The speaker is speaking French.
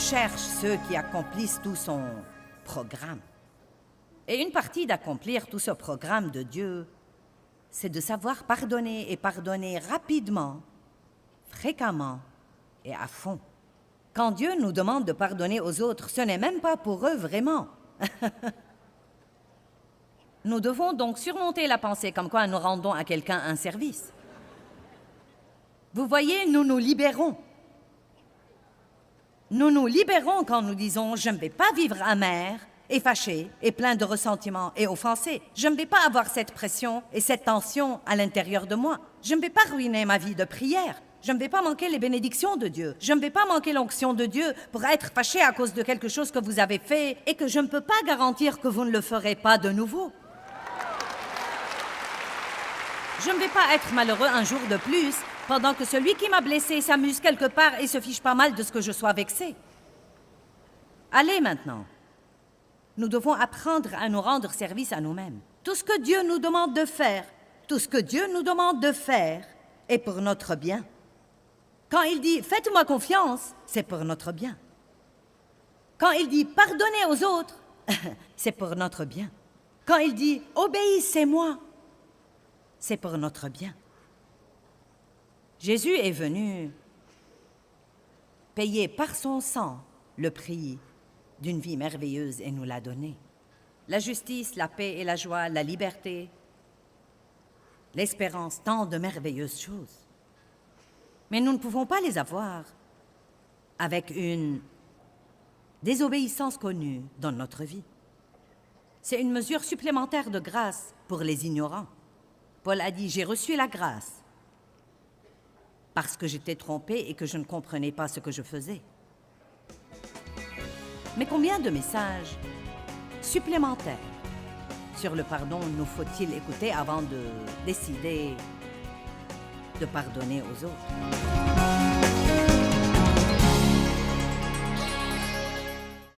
cherche ceux qui accomplissent tout son programme. Et une partie d'accomplir tout ce programme de Dieu, c'est de savoir pardonner et pardonner rapidement, fréquemment et à fond. Quand Dieu nous demande de pardonner aux autres, ce n'est même pas pour eux vraiment. Nous devons donc surmonter la pensée comme quoi nous rendons à quelqu'un un service. Vous voyez, nous nous libérons. Nous nous libérons quand nous disons « je ne vais pas vivre amer et fâché et plein de ressentiment et offensé. Je ne vais pas avoir cette pression et cette tension à l'intérieur de moi. Je ne vais pas ruiner ma vie de prière. Je ne vais pas manquer les bénédictions de Dieu. Je ne vais pas manquer l'onction de Dieu pour être fâché à cause de quelque chose que vous avez fait et que je ne peux pas garantir que vous ne le ferez pas de nouveau. Je ne vais pas être malheureux un jour de plus pendant que celui qui m'a blessé s'amuse quelque part et se fiche pas mal de ce que je sois vexé. Allez maintenant. Nous devons apprendre à nous rendre service à nous-mêmes. Tout ce que Dieu nous demande de faire, tout ce que Dieu nous demande de faire est pour notre bien. Quand il dit « faites-moi confiance », c'est pour notre bien. Quand il dit « pardonnez aux autres », c'est pour notre bien. Quand il dit « obéissez-moi », c'est pour notre bien. Jésus est venu payer par son sang le prix d'une vie merveilleuse et nous l'a donné. La justice, la paix et la joie, la liberté, l'espérance, tant de merveilleuses choses. Mais nous ne pouvons pas les avoir avec une désobéissance connue dans notre vie. C'est une mesure supplémentaire de grâce pour les ignorants. Paul a dit « J'ai reçu la grâce parce que j'étais trompé et que je ne comprenais pas ce que je faisais. » Mais combien de messages supplémentaires sur le pardon nous faut-il écouter avant de décider de pardonner aux autres?